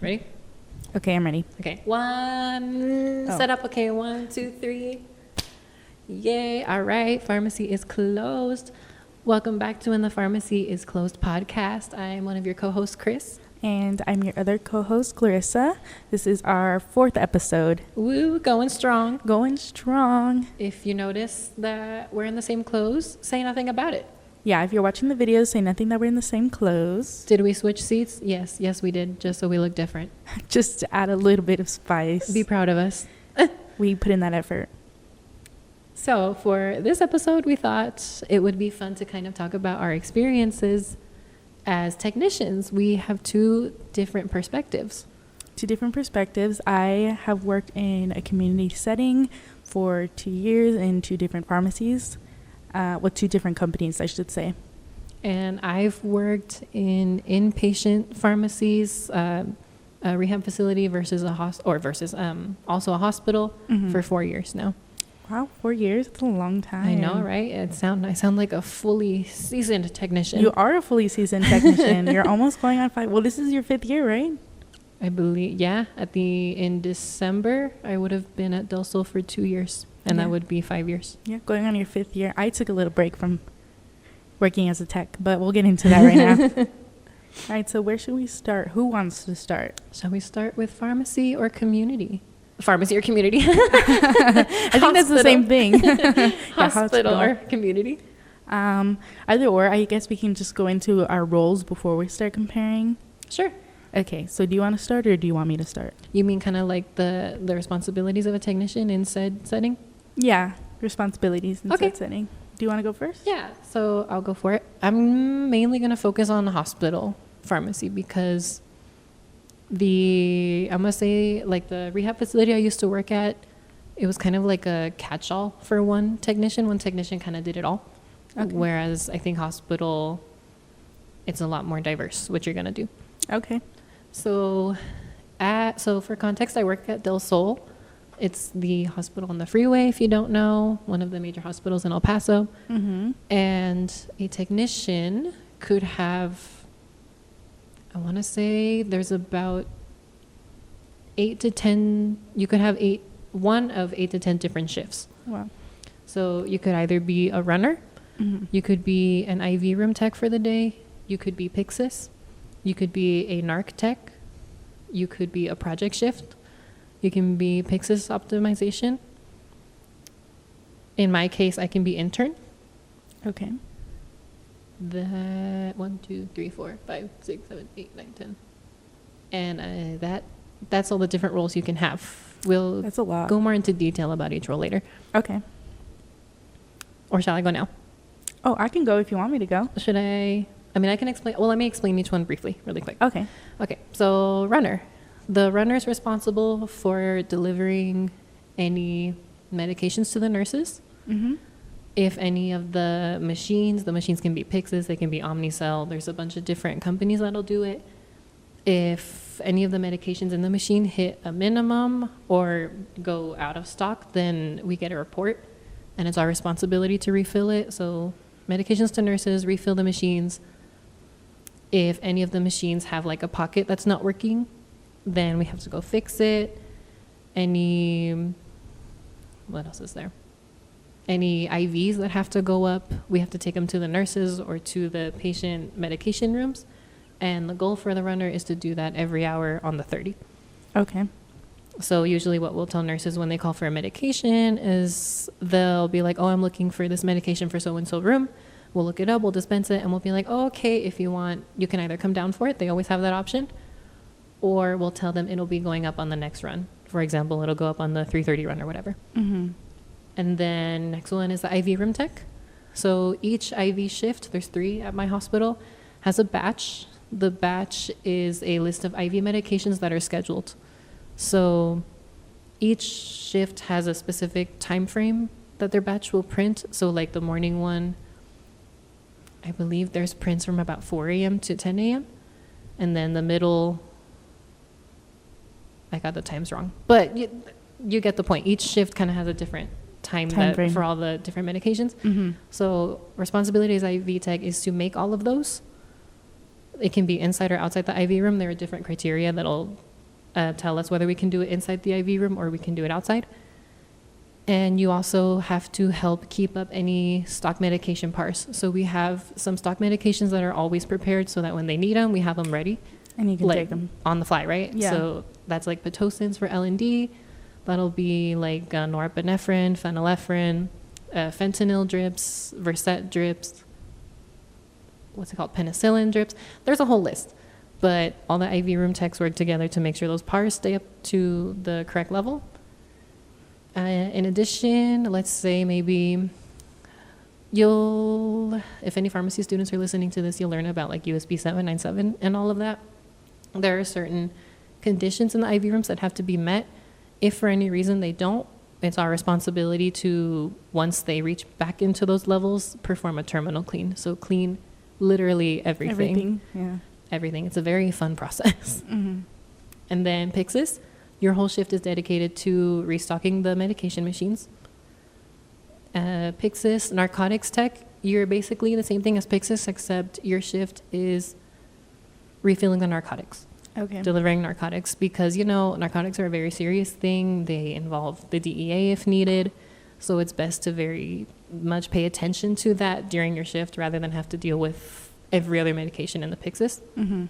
Ready? Okay, I'm ready. Okay. Set up. Okay, 1, 2, 3. Yay. All right. Pharmacy is closed. Welcome back to When the Pharmacy is Closed podcast. I'm one of your co-hosts, Chris. And I'm your other co-host, Clarissa. This is our 4th episode. Woo, going strong. Going strong. If you notice that we're in the same clothes, say nothing about it. Yeah, if you're watching the video, say nothing that we're in the same clothes. Did we switch seats? Yes, we did, just so we look different. Just to add a little bit of spice. Be proud of us. We put in that effort. So for this episode, we thought it would be fun to kind of talk about our experiences as technicians. We have 2 different perspectives. 2 different perspectives. I have worked in a community setting for 2 years in 2 different pharmacies. 2 different companies, I should say. And I've worked in inpatient pharmacies, a rehab facility versus also a hospital for 4 years now. Wow, 4 years? That's a long time. I know, right? I sound like a fully seasoned technician. You are a fully seasoned technician. You're almost going on 5. Well, this is your 5th year, right? I believe, yeah. In December, I would have been at Del Sol for 2 years. And that would be 5 years. Yeah, going on your 5th year. I took a little break from working as a tech, but we'll get into that right now. All right, so where should we start? Who wants to start? Shall we start with pharmacy or community? Pharmacy or community? I think that's the same thing. Hospital or community? Either or. I guess we can just go into our roles before we start comparing. Sure. Okay, so do you want to start or do you want me to start? You mean kind of like the responsibilities of a technician in said setting? Yeah, responsibilities in said setting. Do you want to go first? Yeah, so I'll go for it. I'm mainly going to focus on the hospital pharmacy because I must say, like the rehab facility I used to work at, it was kind of like a catch-all for one technician. One technician kind of did it all. Okay. Whereas I think hospital, it's a lot more diverse what you're going to do. Okay. So for context, I work at Del Sol. It's the hospital on the freeway, if you don't know, one of the major hospitals in El Paso. Mm-hmm. And a technician could have, I want to say there's about 8 to 10, you could have 1 of 8 to 10 different shifts. Wow. So you could either be a runner, you could be an IV room tech for the day, you could be Pyxis, you could be a narc tech, you could be a project shift, you can be Pyxis optimization. In my case, I can be intern. Okay. That 1, 2, 3, 4, 5, 6, 7, 8, 9, 10. And that's all the different roles you can have. That's a lot. Go more into detail about each role later. Okay. Or shall I go now? Oh, I can go if you want me to go. Should I? I mean, I can explain. Well, let me explain each one briefly, really quick. Okay. Okay. So runner. The runner is responsible for delivering any medications to the nurses. Mm-hmm. If any of the machines can be Pyxis, they can be Omnicell. There's a bunch of different companies that'll do it. If any of the medications in the machine hit a minimum or go out of stock, then we get a report, and it's our responsibility to refill it. So medications to nurses, refill the machines. If any of the machines have like a pocket that's not working, then we have to go fix it. What else is there? Any IVs that have to go up, we have to take them to the nurses or to the patient medication rooms. And the goal for the runner is to do that every hour on the 30. Okay. So usually what we'll tell nurses when they call for a medication is they'll be like, oh, I'm looking for this medication for so-and-so room. We'll look it up, we'll dispense it, and we'll be like, oh, okay, if you want, you can either come down for it. They always have that option. Or we'll tell them it'll be going up on the next run. For example, it'll go up on the 3:30 run or whatever. Mm-hmm. And then next one is the IV room tech. So each IV shift, there's 3 at my hospital, has a batch. The batch is a list of IV medications that are scheduled. So each shift has a specific time frame that their batch will print. So like the morning one, I believe there's prints from about 4 a.m. to 10 a.m. And then the middle, I got the times wrong. But you get the point. Each shift kind of has a different time frame for all the different medications. Mm-hmm. So responsibility as IV tech is to make all of those. It can be inside or outside the IV room. There are different criteria that'll tell us whether we can do it inside the IV room or we can do it outside. And you also have to help keep up any stock medication pars. So we have some stock medications that are always prepared so that when they need them, we have them ready. And you can like, take them on the fly, right? Yeah. So that's like Pitocins for L&D. That'll be like norepinephrine, phenylephrine, fentanyl drips, Versed drips, what's it called? Penicillin drips. There's a whole list. But all the IV room techs work together to make sure those pars stay up to the correct level. In addition, let's say maybe if any pharmacy students are listening to this, you'll learn about like USB 797 and all of that. There are certain conditions in the IV rooms that have to be met. If for any reason they don't, it's our responsibility to, once they reach back into those levels, perform a terminal clean. So clean literally everything. Yeah. Everything. It's a very fun process. Mm-hmm. And then Pyxis, your whole shift is dedicated to restocking the medication machines. Pyxis, narcotics tech, you're basically the same thing as Pyxis, except your shift is refilling the narcotics. Okay. Delivering narcotics, because, you know, narcotics are a very serious thing. They involve the DEA if needed. So it's best to very much pay attention to that during your shift rather than have to deal with every other medication in the Pyxis. Mm-hmm.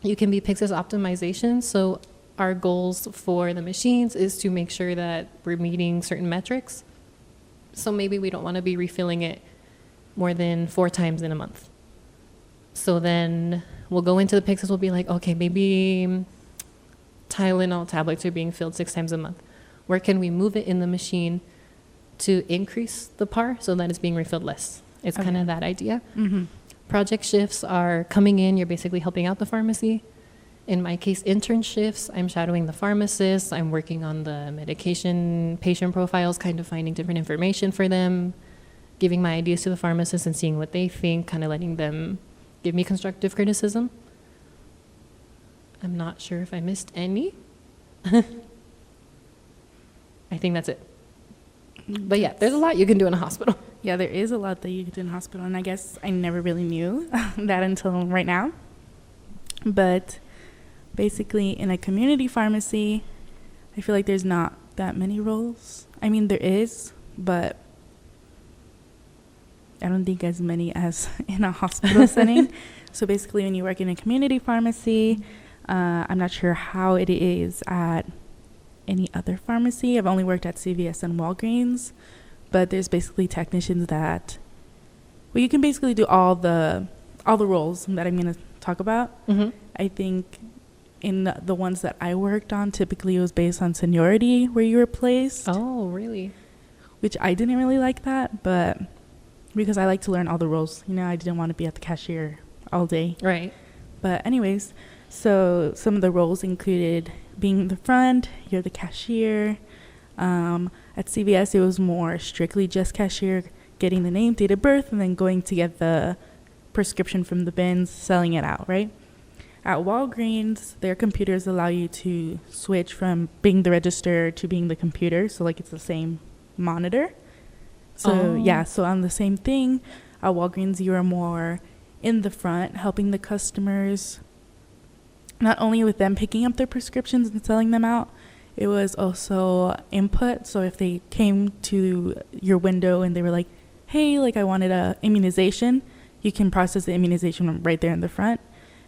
You can be Pyxis optimization. So our goals for the machines is to make sure that we're meeting certain metrics. So maybe we don't want to be refilling it more than 4 times in a month. So then we'll go into the Pyxis, we'll be like, okay, maybe Tylenol tablets are being filled 6 times a month. Where can we move it in the machine to increase the par so that it's being refilled less? It's kind of that idea. Mm-hmm. Project shifts are coming in. You're basically helping out the pharmacy. In my case, intern shifts, I'm shadowing the pharmacist. I'm working on the medication patient profiles, kind of finding different information for them, giving my ideas to the pharmacist and seeing what they think, kind of letting them give me constructive criticism. I'm not sure if I missed any. I think that's it. But yeah, there's a lot you can do in a hospital. Yeah, there is a lot that you can do in a hospital, and I guess I never really knew that until right now. But basically, in a community pharmacy, I feel like there's not that many roles. I mean, there is, but I don't think as many as in a hospital setting. So basically, when you work in a community pharmacy, I'm not sure how it is at any other pharmacy. I've only worked at CVS and Walgreens, but there's basically technicians that, well, you can basically do all the roles that I'm going to talk about. Mm-hmm. I think in the ones that I worked on, typically it was based on seniority where you were placed. Oh, really? Which I didn't really like that, but because I like to learn all the roles. You know, I didn't want to be at the cashier all day. Right. But anyways, so some of the roles included being in the front, you're the cashier. At CVS, it was more strictly just cashier, getting the name, date of birth, and then going to get the prescription from the bins, selling it out, right? At Walgreens, their computers allow you to switch from being the register to being the computer. So, like, it's the same monitor. So, yeah, so on the same thing, at Walgreens, you are more in the front, helping the customers, not only with them picking up their prescriptions and selling them out, it was also input. So if they came to your window and they were like, hey, like I wanted a immunization, you can process the immunization right there in the front.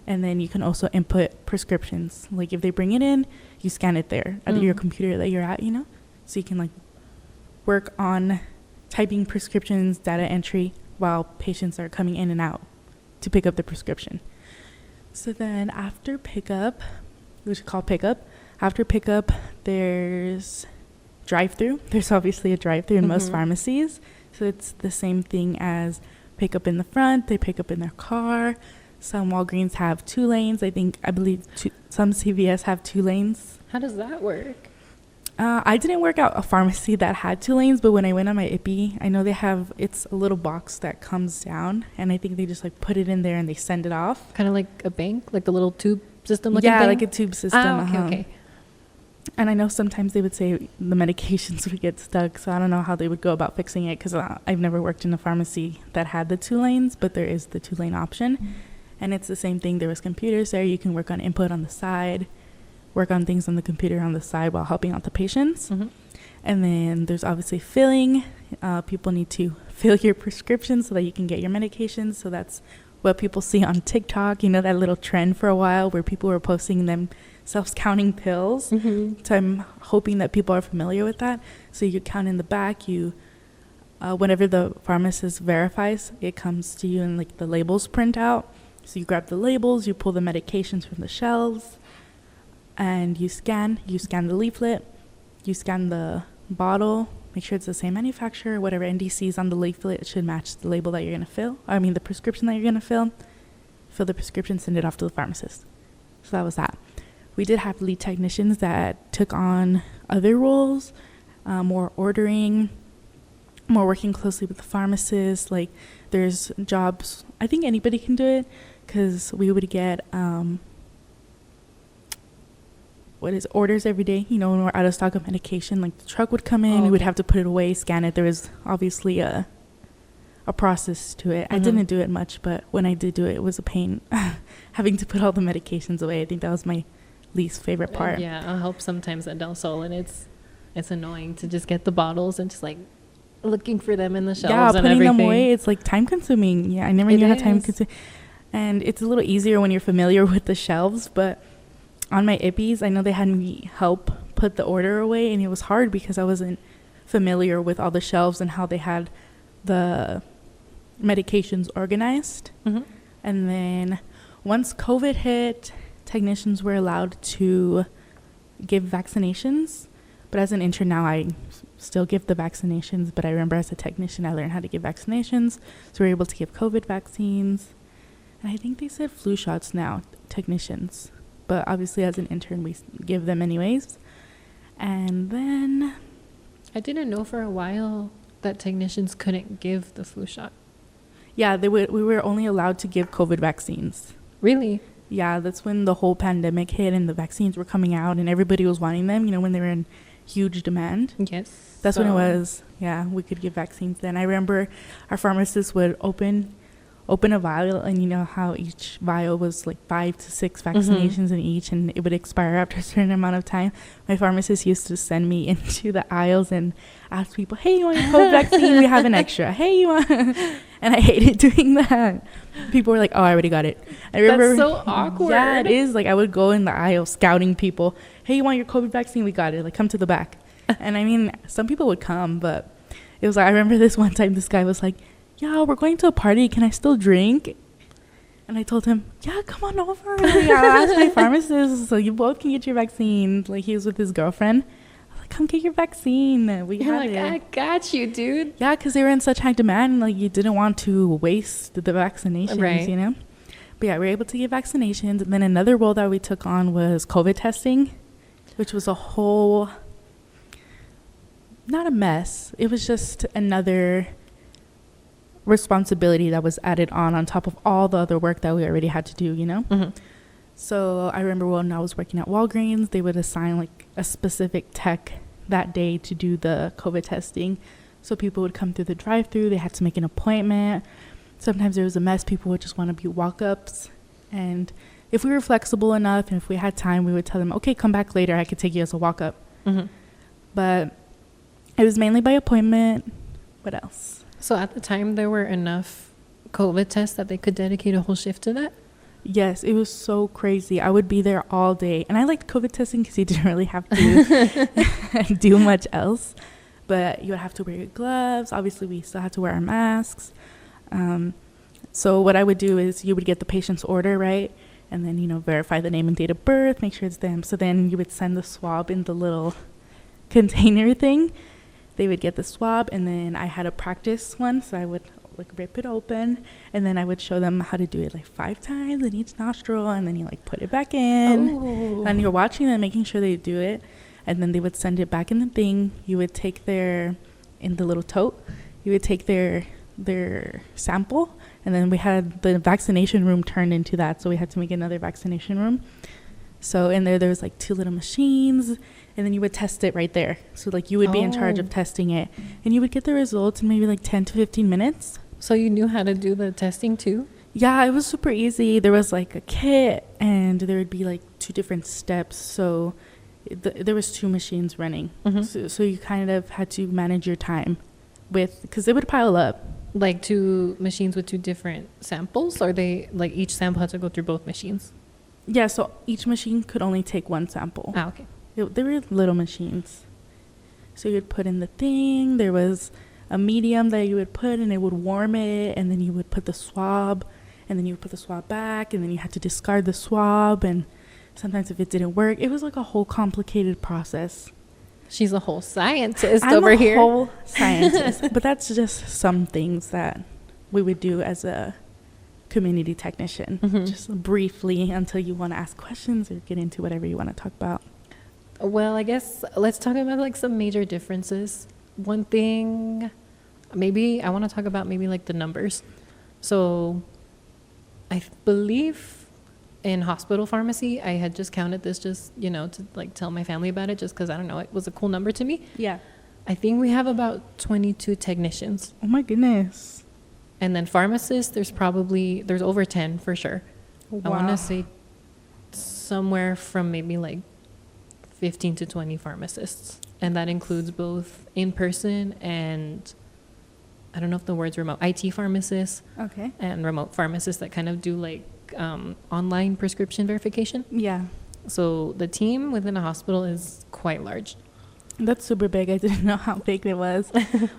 And then you can also input prescriptions. Like if they bring it in, you scan it there at your computer that you're at, you know? So you can like work on typing prescriptions, data entry, while patients are coming in and out to pick up the prescription. So then after pickup, which we call pickup, after pickup, there's drive-through. There's obviously a drive-through in most pharmacies. So it's the same thing as pick up in the front. They pick up in their car. Some Walgreens have 2 lanes. I believe some CVS have 2 lanes. How does that work? I didn't work out a pharmacy that had 2 lanes, but when I went on my IPI, I know they have, it's a little box that comes down, and I think they just like put it in there and they send it off. Kind of like a bank, like the little tube system looking thing? Yeah, like a tube system. Okay. And I know sometimes they would say the medications would get stuck, so I don't know how they would go about fixing it, because I've never worked in a pharmacy that had the 2 lanes, but there is the 2-lane option. And it's the same thing. There was computers there. You can work on input on the side. work on things on the computer on the side while helping out the patients. Mm-hmm. And then there's obviously filling. People need to fill your prescriptions so that you can get your medications. So that's what people see on TikTok. You know, that little trend for a while where people were posting themselves counting pills. Mm-hmm. So I'm hoping that people are familiar with that. So you count in the back. Whenever the pharmacist verifies, it comes to you and like the labels print out. So you grab the labels, you pull the medications from the shelves, and you scan the leaflet, you scan the bottle, make sure it's the same manufacturer, whatever NDC is on the leaflet, it should match the label that you're going to the prescription that you're going to fill the prescription, send it off to the pharmacist. So that was that. We did have lead technicians that took on other roles, more ordering, more working closely with the pharmacist. Like there's jobs, I think anybody can do it, because we would get orders every day. You know, when we're out of stock of medication, like the truck would come in, we would have to put it away, scan it. There was obviously a process to it. I didn't do it much, but when I did do it, it was a pain having to put all the medications away. I think that was my least favorite part. Yeah, I'll help sometimes at Del Sol, and it's annoying to just get the bottles and just like looking for them in the shelves. Yeah, and putting everything. them away, it's like time consuming. Yeah, I never knew how time consuming. And it's a little easier when you're familiar with the shelves, but on my IPPs, I know they had me help put the order away, and it was hard because I wasn't familiar with all the shelves and how they had the medications organized. Mm-hmm. And then once COVID hit, technicians were allowed to give vaccinations. But as an intern now, I still give the vaccinations. But I remember as a technician, I learned how to give vaccinations. So we're able to give COVID vaccines. And I think they said flu shots now, technicians. But obviously as an intern, we give them anyways. And then I didn't know for a while that technicians couldn't give the flu shot. Yeah, we were only allowed to give COVID vaccines. Really? Yeah, that's when the whole pandemic hit and the vaccines were coming out and everybody was wanting them, you know, when they were in huge demand. Yes. That's when it was. Yeah, we could give vaccines then. I remember our pharmacist would open a vial, and you know how each vial was like 5 to 6 vaccinations in each, and it would expire after a certain amount of time. My pharmacist used to send me into the aisles and ask people, hey, you want your COVID vaccine? We have an extra. Hey, you want? And I hated doing that. People were like, oh, I already got it. I remember, that's so awkward. Yeah, it is. Like I would go in the aisle scouting people. Hey, you want your COVID vaccine? We got it. Like, come to the back. And I mean, some people would come, but it was like, I remember this one time, this guy was like, yeah, we're going to a party. Can I still drink? And I told him, yeah, come on over. Like, I'll ask my pharmacist so you both can get your vaccine. Like, he was with his girlfriend. I was like, come get your vaccine. You're like, I got you, dude. Yeah, because they were in such high demand. And, like, you didn't want to waste the vaccinations, right. You know? But, yeah, we were able to get vaccinations. And then another role that we took on was COVID testing, which was a whole, not a mess. It was just another responsibility that was added on top of all the other work that we already had to do, you know? Mm-hmm. So I remember when I was working at Walgreens, they would assign like a specific tech that day to do the COVID testing. So people would come through the drive-thru, they had to make an appointment. Sometimes there was a mess, people would just want to be walk-ups. And if we were flexible enough and if we had time, we would tell them, okay, come back later, I could take you as a walk-up. Mm-hmm. But it was mainly by appointment. What else? So at the time, there were enough COVID tests that they could dedicate a whole shift to that? Yes, it was so crazy. I would be there all day. And I liked COVID testing because you didn't really have to do much else. But you would have to wear your gloves. Obviously, we still had to wear our masks. So what I would do is you would get the patient's order, right? And then, you know, verify the name and date of birth, make sure it's them. So then you would send the swab in the little container thing. They would get the swab, and then I had a practice one, so I would like rip it open, and then I would show them how to do it like 5 times in each nostril, and then you like put it back in. Oh. And you're watching them, making sure they do it, and then they would send it back in the thing. You would take in the little tote, you would take their sample, and then we had the vaccination room turned into that, so we had to make another vaccination room. So in there was like 2 little machines, and then you would test it right there. So like you would be in charge of testing it, and you would get the results in maybe like 10 to 15 minutes. So you knew how to do the testing too? Yeah, it was super easy. There was like a kit, and there would be like 2 different steps. So there was 2 machines running. So you kind of had to manage your time with, because it would pile up. Like 2 machines with 2 different samples, or they like each sample had to go through both machines? Yeah, so each machine could only take 1 sample. Ah, okay. They were little machines. So you would put in the thing. There was a medium that you would put, and it would warm it, and then you would put the swab, and then you would put the swab back, and then you had to discard the swab, and sometimes if it didn't work, it was like a whole complicated process. She's a whole scientist I'm over a here. whole scientist, but that's just some things that we would do as a community technician, just briefly, until you want to ask questions or get into whatever you want to talk about. Well, I guess let's talk about like some major differences. One thing, maybe I want to talk about maybe like the numbers. So I believe in hospital pharmacy, I had just counted this just, you know, to like tell my family about it, just because I don't know, it was a cool number to me. Yeah. I think we have about 22 technicians. Oh my goodness. And then pharmacists, there's over 10 for sure. Wow. I want to say somewhere from maybe like 15 to 20 pharmacists. And that includes both in-person and, I don't know if the word's remote, IT pharmacists. Okay. And remote pharmacists that kind of do like online prescription verification. Yeah. So the team within a hospital is quite large. That's super big. I didn't know how big it was.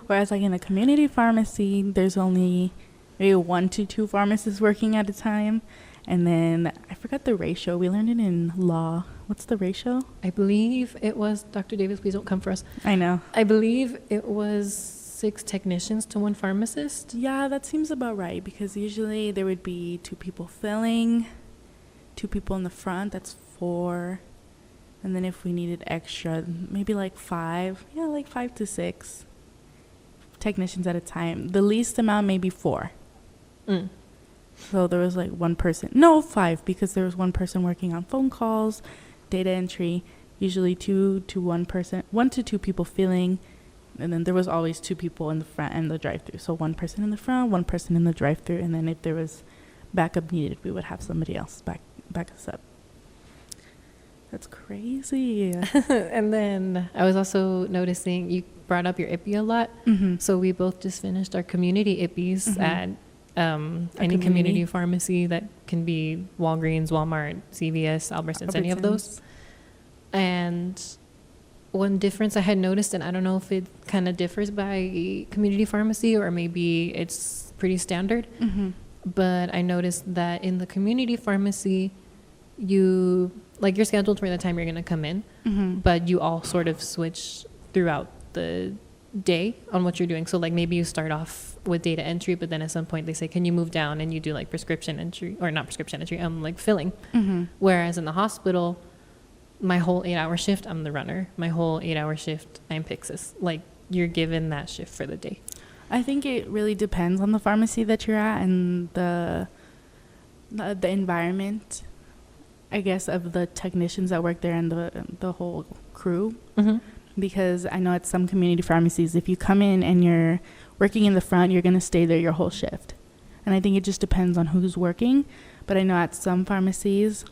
Whereas like in a community pharmacy, there's only maybe 1 to 2 pharmacists working at a time. And then I forgot the ratio. We learned it in law. What's the ratio? I believe it was, Dr. Davis, please don't come for us. I know. I believe it was 6 technicians to 1 pharmacist. Yeah, that seems about right, because usually there would be 2 people filling, 2 people in the front. That's 4. And then if we needed extra, maybe like 5. Yeah, like 5 to 6 technicians at a time. The least amount, maybe 4. So there was like 1 person. No, 5, because there was 1 person working on phone calls, data entry, usually 2 to 1 person, 1 to 2 people filling. And then there was always 2 people in the front and the drive-through. So 1 person in the front, 1 person in the drive-through. And then if there was backup needed, we would have somebody else back us up. That's crazy. And then I was also noticing you brought up your IPI a lot. So we both just finished our community IPIs at any community pharmacy that can be Walgreens, Walmart, CVS, Albertsons, any of those. And one difference I had noticed, and I don't know if it kind of differs by community pharmacy or maybe it's pretty standard, but I noticed that in the community pharmacy, you're scheduled for the time you're going to come in, but you all sort of switch throughout the day on what you're doing. So like maybe you start off with data entry, but then at some point they say, can you move down, and you do like prescription entry, or not prescription entry, like filling. Whereas in the hospital, my whole 8-hour shift, I'm the runner. My whole 8-hour shift, I'm Pixis. Like, you're given that shift for the day. I think it really depends on the pharmacy that you're at and the environment, I guess, of the technicians that work there and the whole crew. Because I know at some community pharmacies, if you come in and you're working in the front, you're going to stay there your whole shift. And I think it just depends on who's working. But I know at some pharmacies,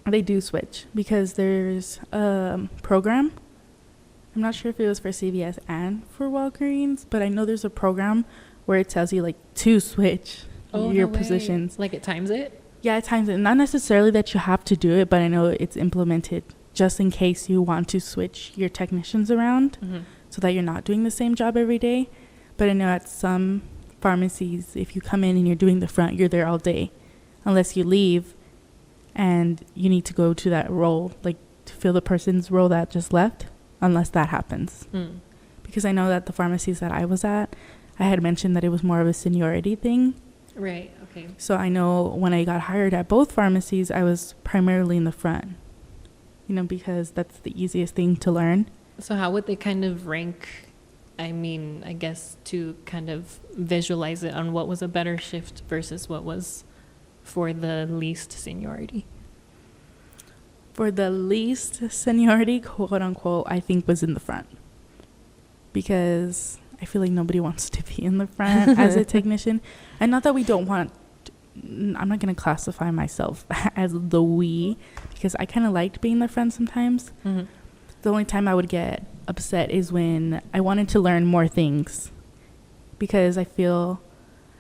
they do switch, because there's a program. I'm not sure if it was for CVS and for Walgreens, but I know there's a program where it tells you like to switch your positions. Like it times it? Yeah, it times it. Not necessarily that you have to do it, but I know it's implemented just in case you want to switch your technicians around so that you're not doing the same job every day. But I know at some pharmacies, if you come in and you're doing the front, you're there all day, unless you leave and you need to go to that role, like to fill the person's role that just left, unless that happens. Because I know that the pharmacies that I was at, I had mentioned that it was more of a seniority thing. Right, okay. So I know when I got hired at both pharmacies, I was primarily in the front, because that's the easiest thing to learn. So how would they kind of rank, I guess, to kind of visualize it on what was a better shift versus what was for the least seniority? For the least seniority, quote unquote, I think was in the front. Because I feel like nobody wants to be in the front as a technician. And not that we don't want I'm not going to classify myself as the we, because I kind of liked being the friend sometimes. Mm-hmm. The only time I would get upset is when I wanted to learn more things, because I feel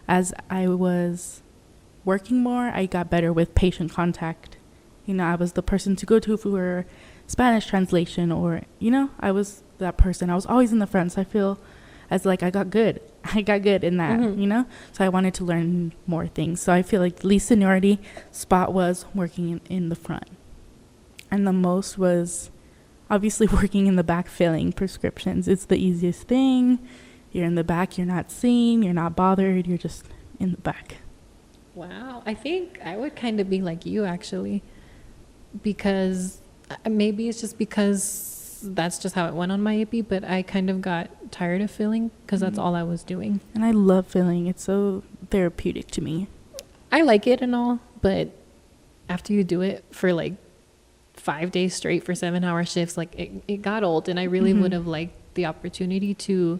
as I was working more, I got better with patient contact. I was the person to go to for Spanish translation, or, I was that person. I was always in the front. So I feel as like I got good in that, Mm-hmm. So I wanted to learn more things. So I feel like the least seniority spot was working in the front. And the most was obviously working in the back filling prescriptions. It's the easiest thing. You're in the back, you're not seen, you're not bothered, you're just in the back. Wow. I think I would kind of be like you, actually, because maybe it's just because that's just how it went on my AP, but I kind of got tired of filling because that's all I was doing. And I love filling. It's so therapeutic to me. I like it and all, but after you do it for like 5 days straight for 7-hour shifts, like it got old, and I really would have liked the opportunity to,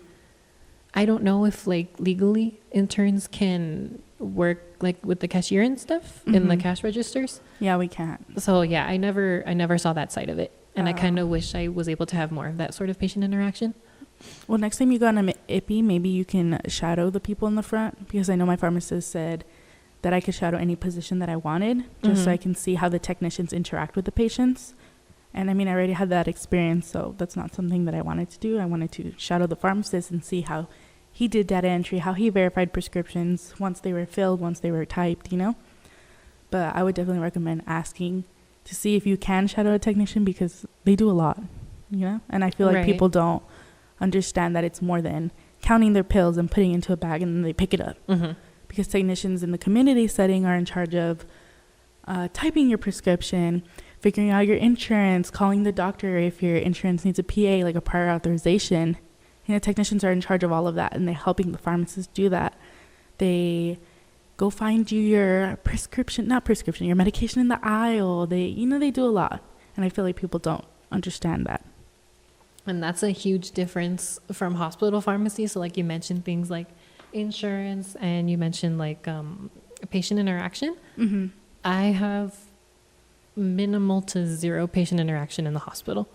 I don't know if like legally interns can work like with the cashier and stuff in the cash registers. Yeah, we can't. So yeah, I never saw that side of it. And I kind of wish I was able to have more of that sort of patient interaction. Well, next time you go on an IPI, maybe you can shadow the people in the front, because I know my pharmacist said that I could shadow any position that I wanted, just so I can see how the technicians interact with the patients. And I mean, I already had that experience, so that's not something that I wanted to do. I wanted to shadow the pharmacist and see how he did data entry, how he verified prescriptions once they were filled, once they were typed, But I would definitely recommend asking to see if you can shadow a technician, because they do a lot, And I feel like Right. people don't understand that it's more than counting their pills and putting it into a bag and then they pick it up. Mm-hmm. Because technicians in the community setting are in charge of typing your prescription, figuring out your insurance, calling the doctor if your insurance needs a PA, like a prior authorization. Technicians are in charge of all of that, and they're helping the pharmacists do that. They go find you your your medication in the aisle. They do a lot. And I feel like people don't understand that. And that's a huge difference from hospital pharmacy. So like you mentioned things like insurance, and you mentioned like patient interaction. Mm-hmm. I have minimal to zero patient interaction in the hospital.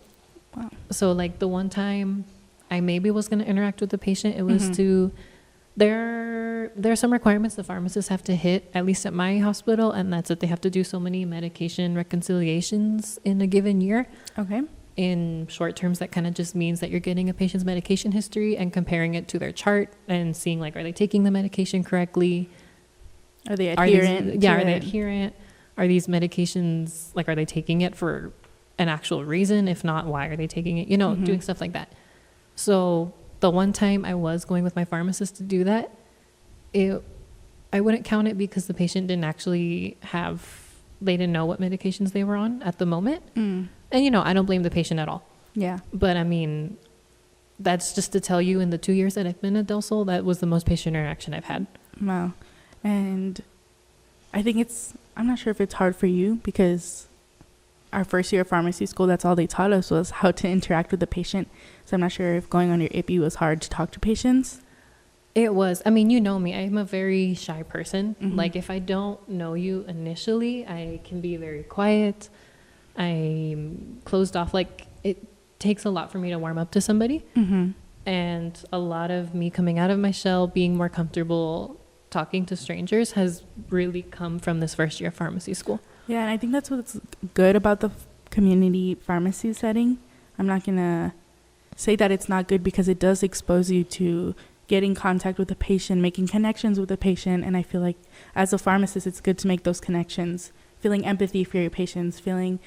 Wow. So like the one time I maybe was going to interact with the patient, it was to, there are some requirements the pharmacists have to hit, at least at my hospital, and that's that they have to do so many medication reconciliations in a given year. Okay. In short terms, that kind of just means that you're getting a patient's medication history and comparing it to their chart and seeing like, are they taking the medication correctly? Are they adherent? Are they adherent? Are these medications, like, are they taking it for an actual reason? If not, why are they taking it? Doing stuff like that. So the one time I was going with my pharmacist to do that, I wouldn't count it because the patient didn't actually they didn't know what medications they were on at the moment. And, I don't blame the patient at all. Yeah. But I mean, that's just to tell you, in the 2 years that I've been at Del Sol, that was the most patient interaction I've had. Wow. And I think I'm not sure if it's hard for you, because our first year of pharmacy school, that's all they taught us was how to interact with the patient. So I'm not sure if going on your IPI was hard to talk to patients. It was. I mean, you know me. I'm a very shy person. Mm-hmm. Like, if I don't know you initially, I can be very quiet. I'm closed off. Like, it takes a lot for me to warm up to somebody. Mm-hmm. And a lot of me coming out of my shell, being more comfortable talking to strangers, has really come from this first year of pharmacy school. Yeah, and I think that's what's good about the community pharmacy setting. I'm not going to say that it's not good, because it does expose you to getting contact with the patient, making connections with the patient. And I feel like as a pharmacist, it's good to make those connections, feeling empathy for your patients, feeling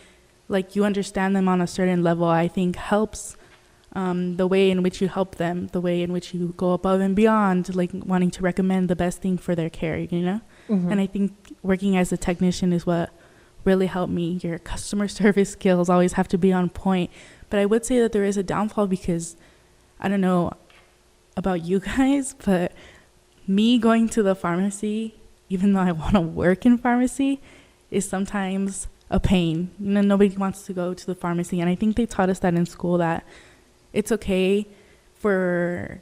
like you understand them on a certain level, I think helps the way in which you help them, the way in which you go above and beyond, like wanting to recommend the best thing for their care, Mm-hmm. And I think working as a technician is what really helped me. Your customer service skills always have to be on point. But I would say that there is a downfall, because I don't know about you guys, but me going to the pharmacy, even though I want to work in pharmacy, is sometimes a pain. Nobody wants to go to the pharmacy. And I think they taught us that in school, that it's okay for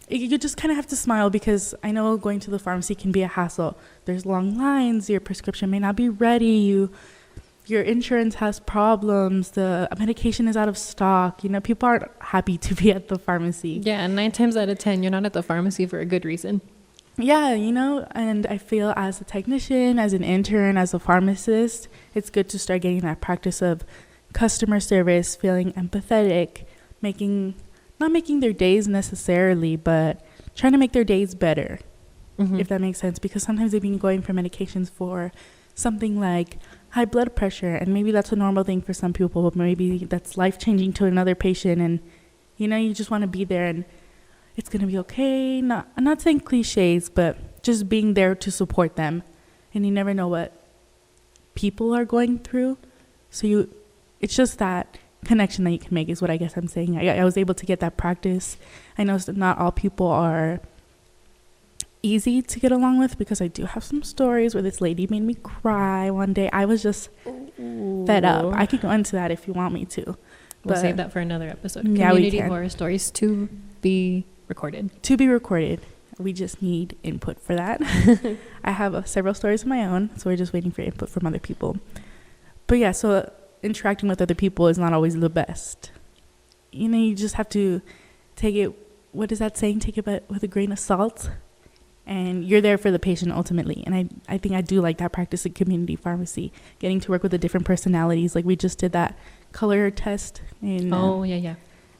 you just kind of have to smile, because I know going to the pharmacy can be a hassle. There's long lines. Your prescription may not be ready. Your insurance has problems. The medication is out of stock. People aren't happy to be at the pharmacy. Yeah, and 9 times out of 10, you're not at the pharmacy for a good reason. Yeah, and I feel as a technician, as an intern, as a pharmacist, it's good to start getting that practice of customer service, feeling empathetic, not making their days necessarily, but trying to make their days better, if that makes sense. Because sometimes they've been going for medications for something like high blood pressure, and maybe that's a normal thing for some people, but maybe that's life-changing to another patient, and you just want to be there, and it's going to be okay. I'm not saying cliches, but just being there to support them. And you never know what people are going through. So it's just that connection that you can make is what I guess I'm saying. I was able to get that practice. I know not all people are easy to get along with, because I do have some stories where this lady made me cry one day. I was just fed up. I could go into that if you want me to. We'll save that for another episode. Yeah, Community horror stories to be recorded. We just need input for that. I have several stories of my own, so we're just waiting for input from other people. But yeah, so interacting with other people is not always the best. You just have to take it, what is that saying? Take it with a grain of salt. And you're there for the patient ultimately. And I think I do like that practice in community pharmacy, getting to work with the different personalities. Like we just did that color test.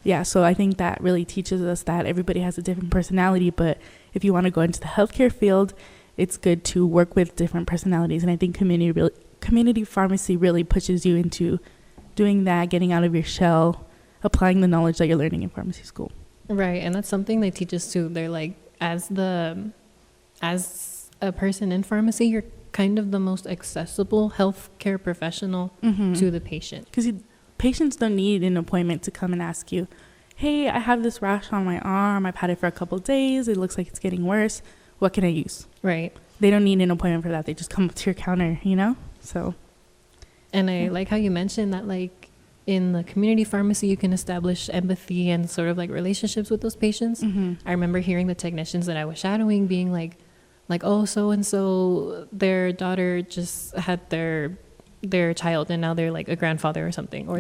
Yeah, so I think that really teaches us that everybody has a different personality. But if you want to go into the healthcare field, it's good to work with different personalities. And I think community pharmacy really pushes you into doing that, getting out of your shell, applying the knowledge that you're learning in pharmacy school. Right, and that's something they teach us too. They're like, as a person in pharmacy, you're kind of the most accessible healthcare professional to the patient. Because patients don't need an appointment to come and ask you, hey, I have this rash on my arm. I've had it for a couple of days. It looks like it's getting worse. What can I use? Right. They don't need an appointment for that. They just come up to your counter, So. And I like how you mentioned that, like, in the community pharmacy, you can establish empathy and sort of like relationships with those patients. I remember hearing the technicians that I was shadowing being like, oh, so-and-so, their daughter just had their child and now they're like a grandfather or something, or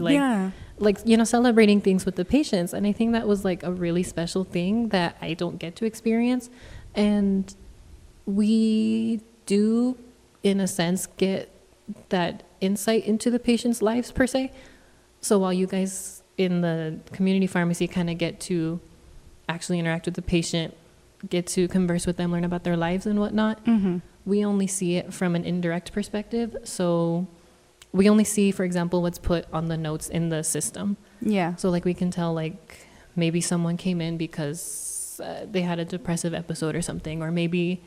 celebrating things with the patients. And I think that was like a really special thing that I don't get to experience. And we do, in a sense, get that insight into the patient's lives per se. So while you guys in the community pharmacy kind of get to actually interact with the patient, get to converse with them, learn about their lives and whatnot, we only see it from an indirect perspective. So we only see, for example, what's put on the notes in the system. Yeah. So like we can tell, like, maybe someone came in because they had a depressive episode or something, or maybe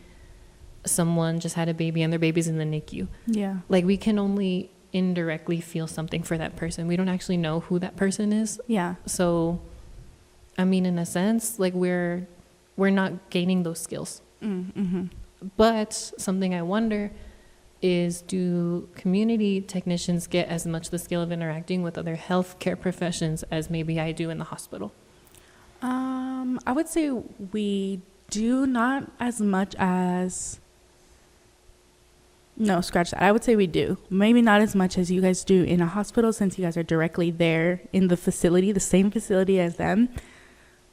someone just had a baby and their baby's in the NICU. Yeah. Like we can only indirectly feel something for that person. We don't actually know who that person is. Yeah. So, I mean, in a sense, like we're not gaining those skills. But something I wonder is, do community technicians get as much the skill of interacting with other healthcare professions as maybe I do in the hospital? I would say we do, not as much as... No, scratch that. I would say we do. Maybe not as much as you guys do in a hospital, since you guys are directly there in the facility, the same facility as them.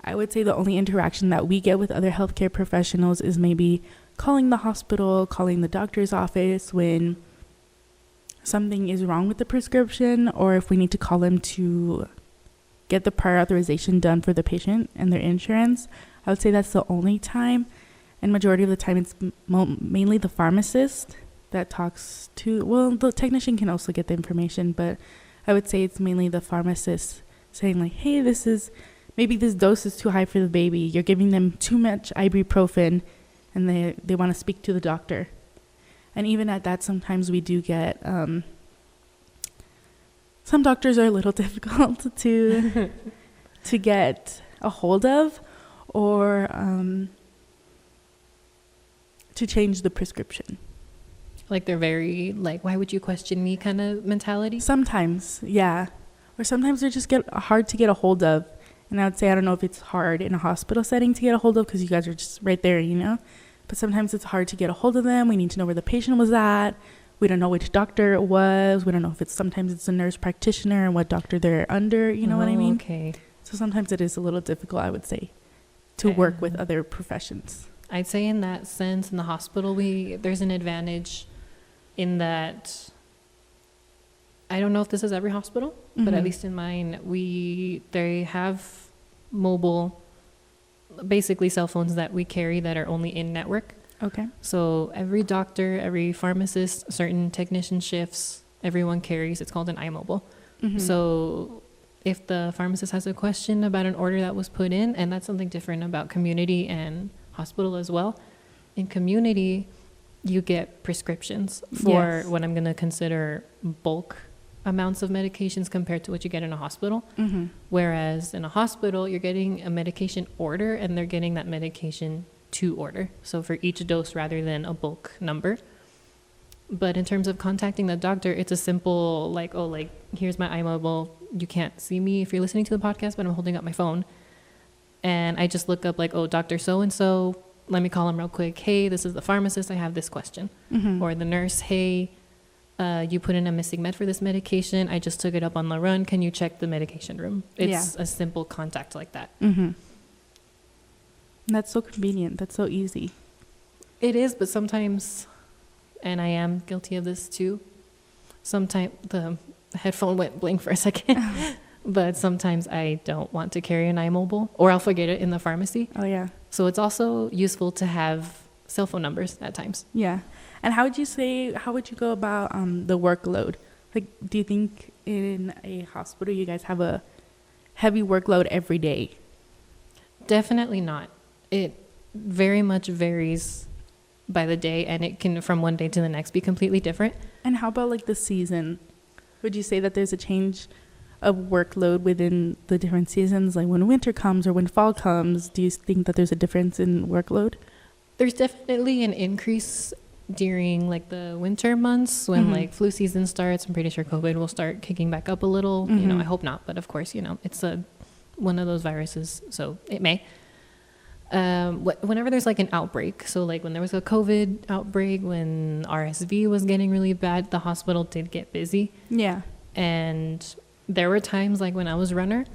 I would say the only interaction that we get with other healthcare professionals is maybe calling the hospital, calling the doctor's office when something is wrong with the prescription, or if we need to call them to get the prior authorization done for the patient and their insurance. I would say that's the only time. And majority of the time, it's mainly the pharmacist that talks to, well, the technician can also get the information, but I would say it's mainly the pharmacist saying like, hey, maybe this dose is too high for the baby. You're giving them too much ibuprofen, and they want to speak to the doctor. And even at that, sometimes we do get, some doctors are a little difficult to get a hold of, or to change the prescription. Like they're very, like, why would you question me kind of mentality? Sometimes, yeah. Or sometimes they just get hard to get a hold of. And I would say, I don't know if it's hard in a hospital setting to get a hold of because you guys are just right there, you know. But sometimes it's hard to get a hold of them. We need to know where the patient was at. We don't know which doctor it was. We don't know if sometimes it's a nurse practitioner and what doctor they're under, you know what I mean? Okay. So sometimes it is a little difficult, I would say, to work with other professions. I'd say in that sense, in the hospital, there's an advantage in that, I don't know if this is every hospital, but at least in mine, they have mobile, basically cell phones that we carry that are only in network. Okay. So every doctor, every pharmacist, certain technician shifts, everyone carries, it's called an iMobile. So if the pharmacist has a question about an order that was put in, and that's something different about community and hospital as well. In community, you get prescriptions for what I'm going to consider bulk amounts of medications compared to what you get in a hospital. Whereas in a hospital, you're getting a medication order and they're getting that medication to order. So for each dose rather than a bulk number. But in terms of contacting the doctor, it's a simple here's my iMobile. You can't see me if you're listening to the podcast, but I'm holding up my phone. And I just look up Dr. So-and-so, let me call him real quick. Hey, this is the pharmacist. I have this question. Or the nurse, hey, you put in a missing med for this medication. I just took it up on the run. Can you check the medication room? It's a simple contact like that. That's so convenient. That's so easy. It is, but sometimes, and I am guilty of this too, sometimes the headphone went bling for a second. But sometimes I don't want to carry an iMobile, or I'll forget it in the pharmacy. Oh, yeah. So it's also useful to have cell phone numbers at times. Yeah. And how would you go about the workload? Do you think in a hospital you guys have a heavy workload every day? Definitely not. It very much varies by the day, and it can from one day to the next be completely different. And how about the season? Would you say that there's a change of workload within the different seasons? Like when winter comes or when fall comes, do you think that there's a difference in workload? There's definitely an increase during the winter months when flu season starts. I'm pretty sure COVID will start kicking back up a little. I hope not, but of course, it's one of those viruses, so it may. Whenever there's an outbreak, so when there was a COVID outbreak, when RSV was getting really bad, the hospital did get busy. Yeah. And there were times when I was runner,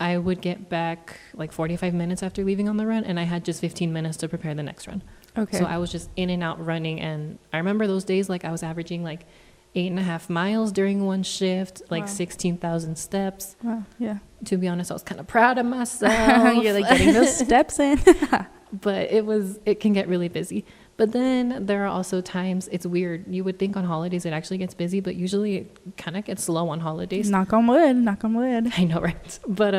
I would get back 45 minutes after leaving on the run, and I had just 15 minutes to prepare the next run. Okay. So I was just in and out running, and I remember those days I was averaging 8.5 miles during one shift, Wow. 16,000 steps. Wow, yeah. To be honest, I was kind of proud of myself. You're getting those steps in. But it can get really busy. But then there are also times, it's weird. You would think on holidays it actually gets busy, but usually it kind of gets slow on holidays. Knock on wood, knock on wood. I know, right? But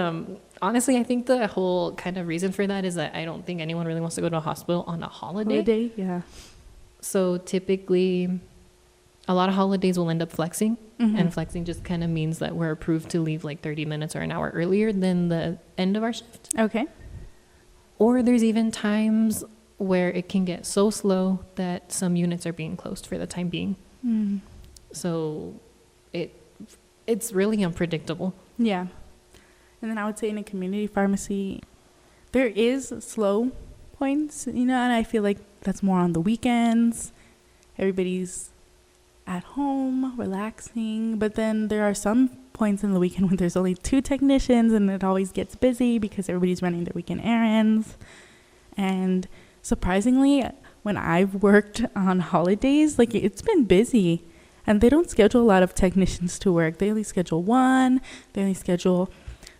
honestly, I think the whole kind of reason for that is that I don't think anyone really wants to go to a hospital on a holiday. Yeah. So typically, a lot of holidays will end up flexing. And flexing just kind of means that we're approved to leave 30 minutes or an hour earlier than the end of our shift. Okay. Or there's even times where it can get so slow that some units are being closed for the time being. So it's really unpredictable. Yeah. And then I would say in a community pharmacy, there is slow points, and I feel like that's more on the weekends. Everybody's at home, relaxing. But then there are some points in the weekend when there's only 2 technicians and it always gets busy because everybody's running their weekend errands. And surprisingly, when I've worked on holidays, it's been busy. And they don't schedule a lot of technicians to work. They only schedule 1. They only schedule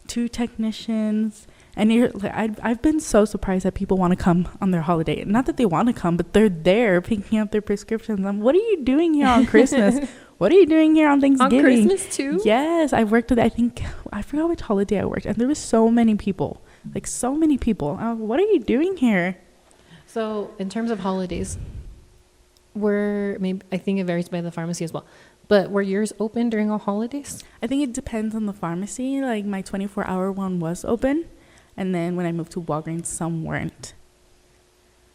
2 technicians. And I've been so surprised that people want to come on their holiday. Not that they want to come, but they're there picking up their prescriptions. What are you doing here on Christmas? What are you doing here on Thanksgiving? On Christmas too? Yes, I worked with, I forgot which holiday I worked. And there was so many people. So many people. What are you doing here? So in terms of holidays, I think it varies by the pharmacy as well. But were yours open during all holidays? I think it depends on the pharmacy. My 24-hour one was open. And then when I moved to Walgreens, some weren't.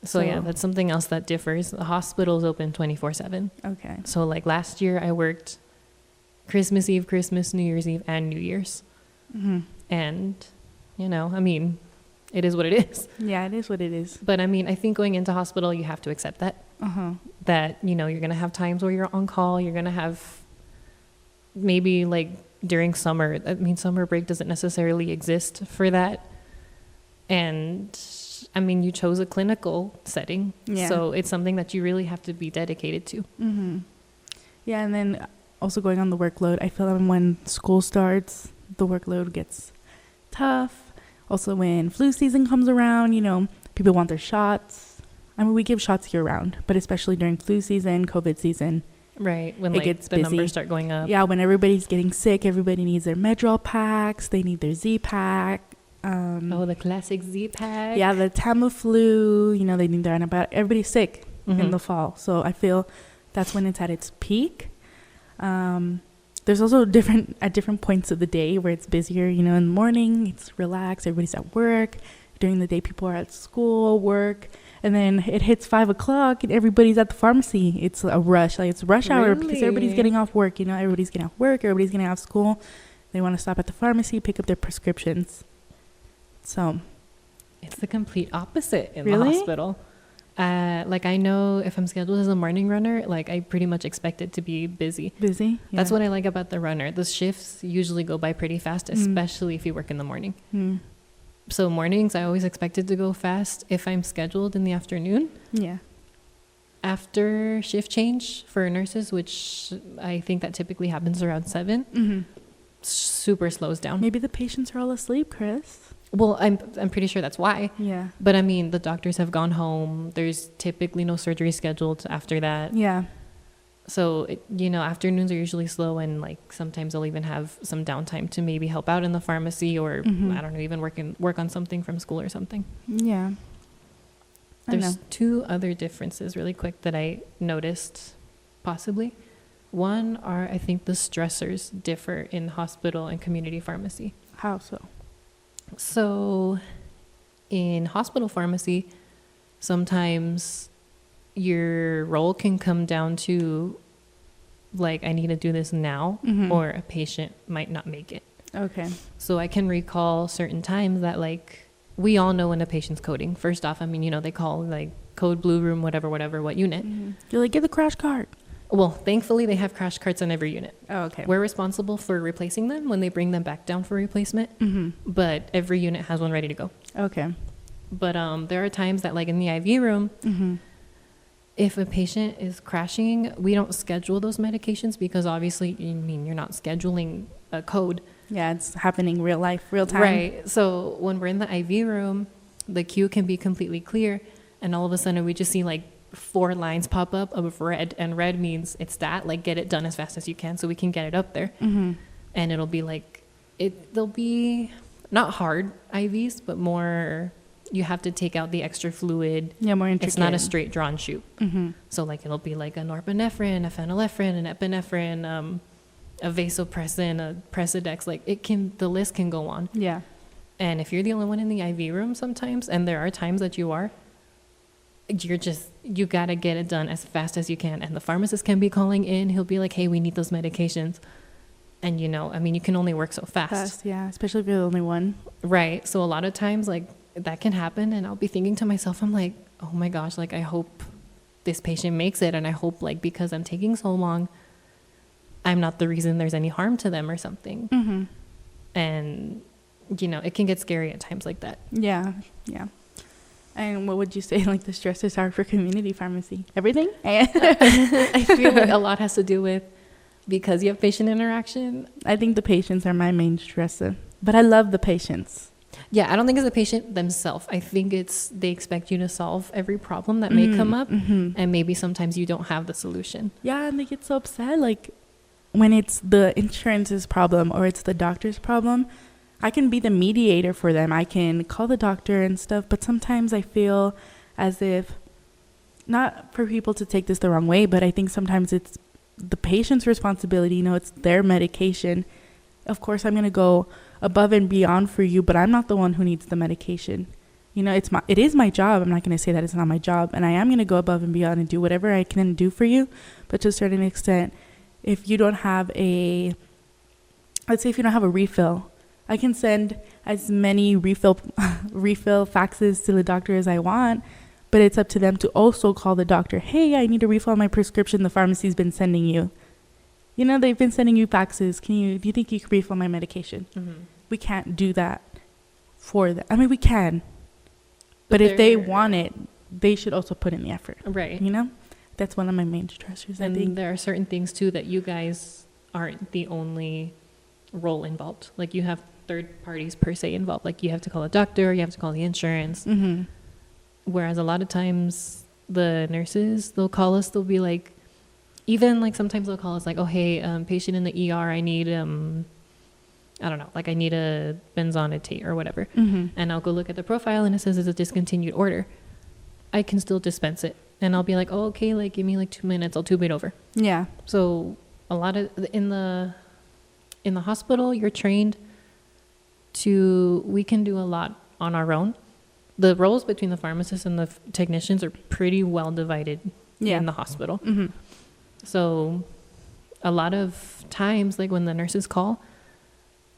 So yeah, that's something else that differs. The hospital's open 24/7. Okay. So last year I worked Christmas Eve, Christmas, New Year's Eve, and New Year's. And you know, I mean, it is what it is. Yeah, it is what it is. But I mean, I think going into hospital, you have to accept that. That, you know, you're going to have times where you're on call. You're going to have maybe like during summer. I mean, summer break doesn't necessarily exist for that. And I mean, you chose a clinical setting. Yeah. So it's something that you really have to be dedicated to. Yeah, and then also going on the workload, I feel like when school starts, the workload gets tough. Also, when flu season comes around, you know, people want their shots. I mean, we give shots year round, but especially during flu season, COVID season. Right. When it like gets the busy. numbers start going up. Yeah, when everybody's getting sick, everybody needs their Medrol packs. They need their Z-Pack. The classic Z-Pack. Yeah, the Tamiflu, you know, they need their antibiotic. Everybody's sick in the fall. So I feel that's when it's at its peak. There's also at different points of the day where it's busier. You know, in the morning, it's relaxed. Everybody's at work. During the day, people are at school, work. And then it hits 5 o'clock and everybody's at the pharmacy. It's a rush. Like, it's rush hour because everybody's getting off work. You know, everybody's getting off work. Everybody's getting off school. They want to stop at the pharmacy, pick up their prescriptions. So it's the complete opposite in Really? the hospital. Like, I know if I'm scheduled as a morning runner, like, I pretty much expect it to be busy. Busy? Yeah. That's what I like about the runner. The shifts usually go by pretty fast, especially if you work in the morning. So mornings, I always expect it to go fast. If I'm scheduled in the afternoon, Yeah. after shift change for nurses, which I think that typically happens around 7, super slows down. Maybe the patients are all asleep, Chris. Well, I'm pretty sure that's why. Yeah. But I mean, the doctors have gone home. There's typically no surgery scheduled after that. Yeah. So, you know, afternoons are usually slow, and like sometimes they'll even have some downtime to maybe help out in the pharmacy or I don't know, even work on something from school or something. Yeah. There's 2 other differences really quick that I noticed possibly. One are, I think the stressors differ in hospital and community pharmacy. How so? So in hospital pharmacy, sometimes your role can come down to like, I need to do this now, or a patient might not make it. Okay. So I can recall certain times that, like, we all know when a patient's coding. First off, I mean, you know, they call like code blue room, whatever, what unit. You're like, get the crash cart. Well, thankfully they have crash carts on every unit. Oh, okay. We're responsible for replacing them when they bring them back down for replacement. But every unit has one ready to go. Okay. But there are times that, like in the IV room, if a patient is crashing, we don't schedule those medications because obviously, I mean, you're not scheduling a code. Yeah, it's happening real life, real time. Right. So when we're in the IV room, the queue can be completely clear, and all of a sudden we just see like 4 lines pop up of red, and red means it's that, like, get it done as fast as you can so we can get it up there. And it'll be like, they'll be not hard IVs, but more, you have to take out the extra fluid. Yeah, more intricate. It's not a straight drawn chute. So like, it'll be like a norepinephrine, a phenylephrine, an epinephrine, a vasopressin, a Presidex. Like, the list can go on. Yeah. And if you're the only one in the IV room sometimes, and there are times that you are, you got to get it done as fast as you can. And the pharmacist can be calling in. He'll be like, hey, we need those medications. And, you know, I mean, you can only work so fast. Yeah, especially if you're the only one. Right. So a lot of times, like, that can happen. And I'll be thinking to myself, I'm like, oh my gosh, like, I hope this patient makes it. And I hope, like, because I'm taking so long, I'm not the reason there's any harm to them or something. And, you know, it can get scary at times like that. Yeah. Yeah. And what would you say, like, the stresses are for community pharmacy? Everything? I feel like a lot has to do with, because you have patient interaction. I think the patients are my main stressor. But I love the patients. Yeah, I don't think it's the patient themselves. I think it's they expect you to solve every problem that may come up. And maybe sometimes you don't have the solution. Yeah, and they get so upset. Like, when it's the insurance's problem or it's the doctor's problem, I can be the mediator for them. I can call the doctor and stuff, but sometimes I feel as if, not for people to take this the wrong way, but I think sometimes it's the patient's responsibility. You know, it's their medication. Of course, I'm going to go above and beyond for you, but I'm not the one who needs the medication. You know, it is my job. I'm not going to say that it's not my job, and I am going to go above and beyond and do whatever I can do for you. But to a certain extent, if you don't have let's say if you don't have a refill, I can send as many refill faxes to the doctor as I want, but it's up to them to also call the doctor. Hey, I need a refill on my prescription the pharmacy's been sending you. You know, they've been sending you faxes. Do you think you could refill my medication? Mm-hmm. We can't do that for them. I mean, we can, but if they want it, they should also put in the effort. Right. You know, that's one of my main stressors. I think there are certain things too that you guys aren't the only role involved. Like you have third parties per se involved. Like you have to call a doctor, you have to call the insurance. Mm-hmm. Whereas a lot of times the nurses, they'll call us, they'll be like, even like sometimes they'll call us like, oh, hey, patient in the ER, I need, I don't know, like I need a benzonatate or whatever. Mm-hmm. And I'll go look at the profile and it says it's a discontinued order. I can still dispense it. And I'll be like, oh, okay, like give me like 2 minutes, I'll tube it over. Yeah. So a lot of, in the hospital, you're trained we can do a lot on our own. The roles between the pharmacists and the technicians are pretty well divided in the hospital. Mm-hmm. So a lot of times, like when the nurses call,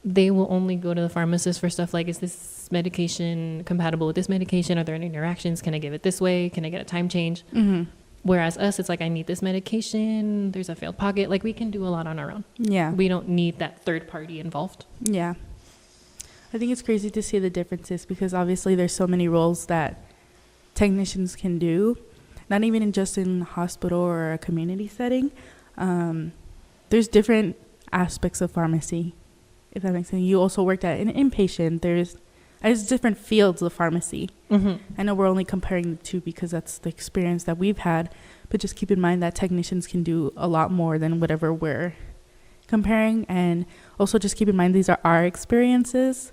they will only go to the pharmacist for stuff like, is this medication compatible with this medication? Are there any interactions? Can I give it this way? Can I get a time change? Mm-hmm. Whereas us, it's like, I need this medication. There's a failed pocket. Like we can do a lot on our own. Yeah. We don't need that third party involved. Yeah. I think it's crazy to see the differences because obviously there's so many roles that technicians can do, not even just in hospital or a community setting. There's different aspects of pharmacy, if that makes sense. You also worked at an inpatient. There's different fields of pharmacy. Mm-hmm. I know we're only comparing the two because that's the experience that we've had, but just keep in mind that technicians can do a lot more than whatever we're comparing. And also just keep in mind these are our experiences.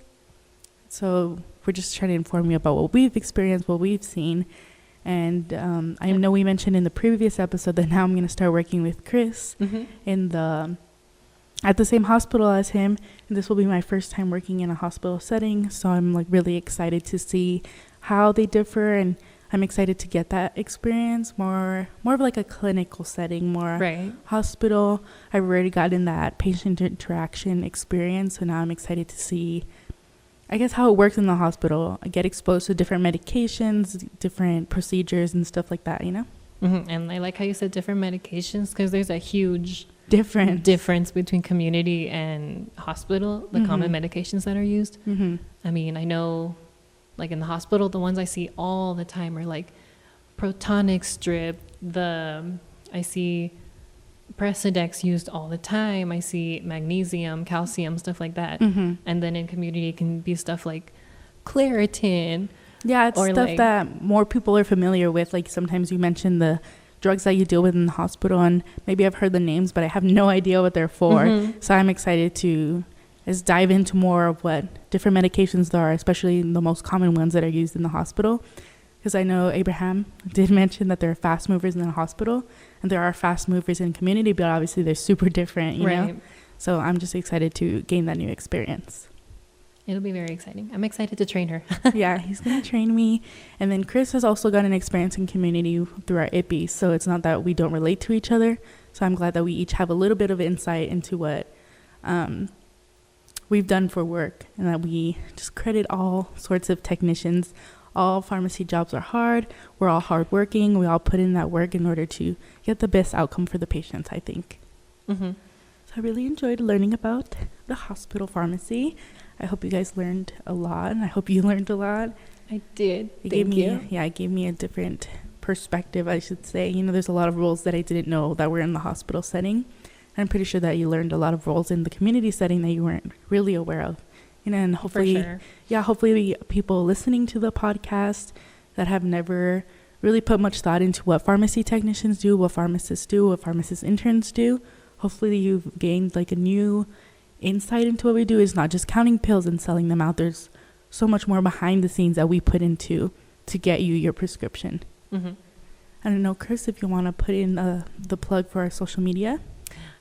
So we're just trying to inform you about what we've experienced, what we've seen. And I know we mentioned in the previous episode that now I'm going to start working with Chris at the same hospital as him. And this will be my first time working in a hospital setting. So I'm like really excited to see how they differ. And I'm excited to get that experience, more of like a clinical setting, more hospital. I've already gotten that patient interaction experience. So now I'm excited to see, I guess, how it works in the hospital. I get exposed to different medications, different procedures and stuff like that, you know? Mm-hmm. And I like how you said different medications because there's a huge difference between community and hospital, the common medications that are used. Mm-hmm. I mean, I know like in the hospital, the ones I see all the time are like Protonic strip. I see Presidex used all the time. I see magnesium, calcium, stuff like that. Mm-hmm. And then in community, it can be stuff like Claritin. Yeah, it's stuff like that more people are familiar with. Like sometimes you mention the drugs that you deal with in the hospital, and maybe I've heard the names, but I have no idea what they're for. Mm-hmm. So I'm excited to just dive into more of what different medications there are, especially the most common ones that are used in the hospital. Because I know Abraham did mention that there are fast movers in the hospital and there are fast movers in community, but obviously they're super different, you know? So I'm just excited to gain that new experience. It'll be very exciting. I'm excited to train her. Yeah, he's going to train me. And then Chris has also got an experience in community through our IPI. So it's not that we don't relate to each other. So I'm glad that we each have a little bit of insight into what we've done for work, and that we just credit all sorts of technicians. All pharmacy jobs are hard. We're all hardworking. We all put in that work in order to get the best outcome for the patients, I think. Mm-hmm. So I really enjoyed learning about the hospital pharmacy. I hope you guys learned a lot, and I hope you learned a lot. I did. Thank you. Yeah, it gave me a different perspective, I should say. You know, there's a lot of roles that I didn't know that were in the hospital setting. I'm pretty sure that you learned a lot of roles in the community setting that you weren't really aware of. You know, and hopefully, hopefully people listening to the podcast that have never really put much thought into what pharmacy technicians do, what pharmacists do, what pharmacist interns do. Hopefully you've gained like a new insight into what we do. Is not just counting pills and selling them out. There's so much more behind the scenes that we put into to get you your prescription. Mm-hmm. I don't know, Chris, if you want to put in the plug for our social media.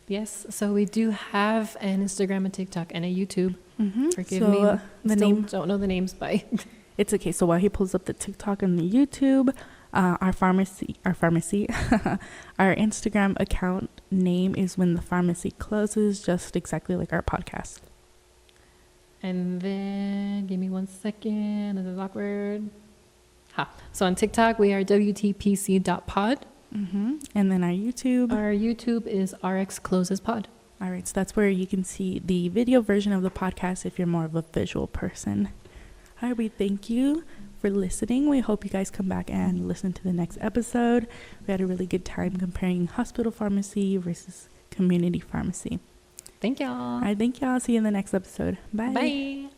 Yes, so we do have an Instagram, a TikTok, and a YouTube. Mm-hmm. Forgive me. Don't know the names by. It's okay. So while he pulls up the TikTok and the YouTube, our Instagram account name is When the Pharmacy Closes, just exactly like our podcast. And then, give me 1 second. This is awkward. So on TikTok, we are wtpc.pod. And then our YouTube. Our YouTube is RX Closes Pod. All right, so that's where you can see the video version of the podcast if you're more of a visual person. All right, we thank you for listening. We hope you guys come back and listen to the next episode. We had a really good time comparing hospital pharmacy versus community pharmacy. Thank y'all. All right, thank y'all. See you in the next episode. Bye. Bye.